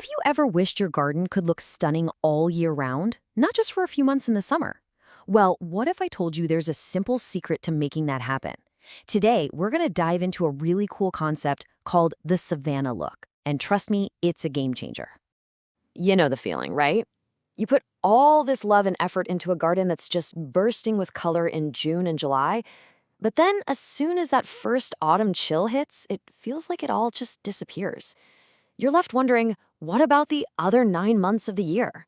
Have you ever wished your garden could look stunning all year round, not just for a few months in the summer? Well, what if I told you there's a simple secret to making that happen? Today, we're going to dive into a really cool concept called the Savanna look. And trust me, it's a game changer. You know the feeling, right? You put all this love and effort into a garden that's just bursting with color in June and July, but then as soon as that first autumn chill hits, it feels like it all just disappears. You're left wondering, what about the other 9 months of the year?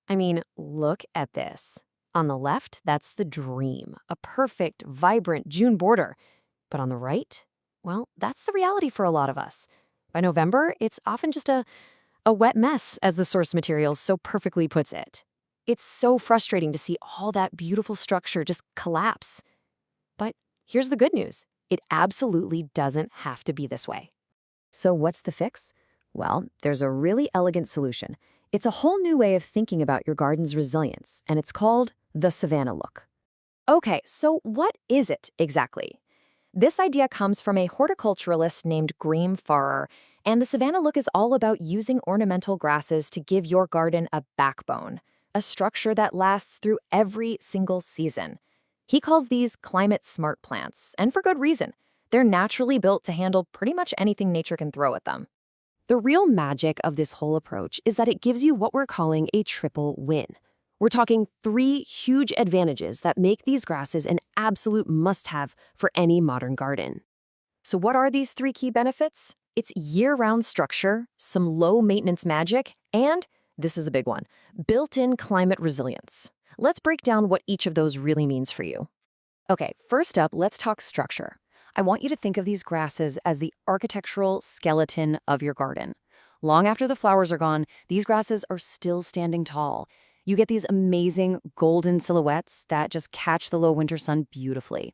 I mean, look at this. On the left, that's the dream, a perfect, vibrant June border. But on the right, well, that's the reality for a lot of us. By November, it's often just a wet mess, as the source material so perfectly puts it. It's so frustrating to see all that beautiful structure just collapse. But here's the good news. It absolutely doesn't have to be this way. So what's the fix? Well, there's a really elegant solution. It's a whole new way of thinking about your garden's resilience, and it's called the Savanna look. Okay, so what is it exactly? This idea comes from a horticulturalist named Graeme Farrer, and the Savanna look is all about using ornamental grasses to give your garden a backbone, a structure that lasts through every single season. He calls these climate-smart plants, and for good reason. They're naturally built to handle pretty much anything nature can throw at them. The real magic of this whole approach is that it gives you what we're calling a triple win. We're talking 3 huge advantages that make these grasses an absolute must-have for any modern garden. So what are these 3 key benefits? It's year-round structure, some low-maintenance magic, and, this is a big one, built-in climate resilience. Let's break down what each of those really means for you. Okay, first up, let's talk structure. I want you to think of these grasses as the architectural skeleton of your garden. Long after the flowers are gone, these grasses are still standing tall. You get these amazing golden silhouettes that just catch the low winter sun beautifully.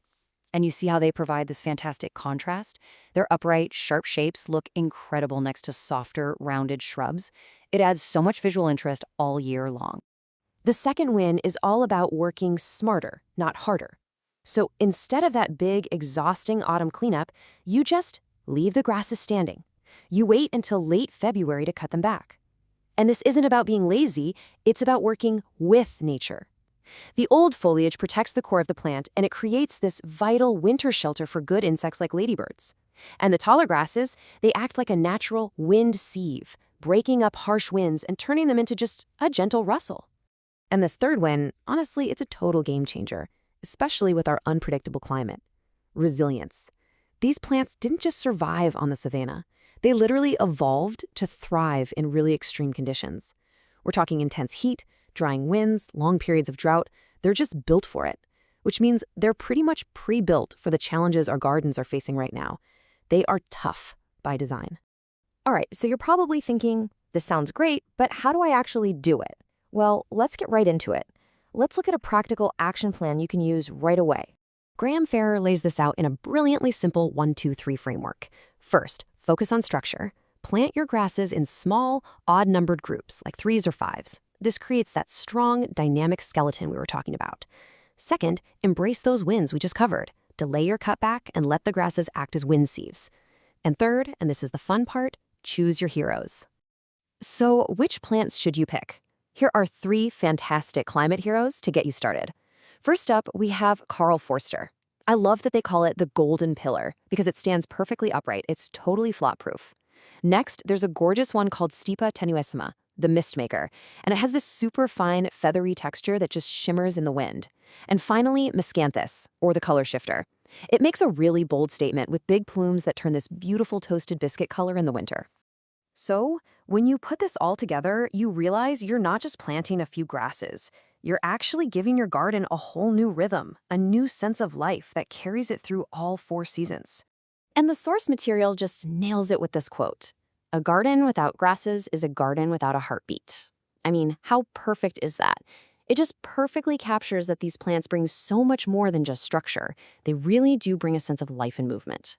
And you see how they provide this fantastic contrast? Their upright, sharp shapes look incredible next to softer, rounded shrubs. It adds so much visual interest all year long. The second win is all about working smarter, not harder. So instead of that big, exhausting autumn cleanup, you just leave the grasses standing. You wait until late February to cut them back. And this isn't about being lazy, it's about working with nature. The old foliage protects the core of the plant, and it creates this vital winter shelter for good insects like ladybirds. And the taller grasses, they act like a natural wind sieve, breaking up harsh winds and turning them into just a gentle rustle. And this third win, honestly, it's a total game changer, especially with our unpredictable climate. Resilience. These plants didn't just survive on the savanna. They literally evolved to thrive in really extreme conditions. We're talking intense heat, drying winds, long periods of drought. They're just built for it, which means they're pretty much pre-built for the challenges our gardens are facing right now. They are tough by design. All right, so you're probably thinking, this sounds great, but how do I actually do it? Well, let's get right into it. Let's look at a practical action plan you can use right away. Graeme Farrer lays this out in a brilliantly simple 1-2-3 framework. First, focus on structure. Plant your grasses in small, odd-numbered groups, like 3s or 5s. This creates that strong, dynamic skeleton we were talking about. Second, embrace those winds we just covered. Delay your cutback and let the grasses act as wind sieves. And third, and this is the fun part, choose your heroes. So which plants should you pick? Here are 3 fantastic climate heroes to get you started. First up, we have Karl Forster. I love that they call it the golden pillar because it stands perfectly upright. It's totally flop-proof. Next, there's a gorgeous one called Stipa tenuissima, the mist maker, and it has this super fine, feathery texture that just shimmers in the wind. And finally, Miscanthus, or the color shifter. It makes a really bold statement with big plumes that turn this beautiful toasted biscuit color in the winter. So, when you put this all together, you realize you're not just planting a few grasses. You're actually giving your garden a whole new rhythm, a new sense of life that carries it through all 4 seasons. And the source material just nails it with this quote. A garden without grasses is a garden without a heartbeat. I mean, how perfect is that? It just perfectly captures that these plants bring so much more than just structure. They really do bring a sense of life and movement.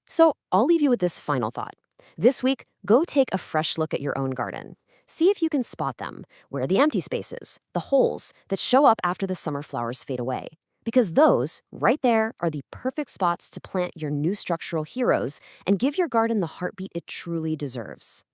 So I'll leave you with this final thought. This week, go take a fresh look at your own garden. See if you can spot them. Where are the empty spaces, the holes that show up after the summer flowers fade away? Because those, right there, are the perfect spots to plant your new structural heroes and give your garden the heartbeat it truly deserves.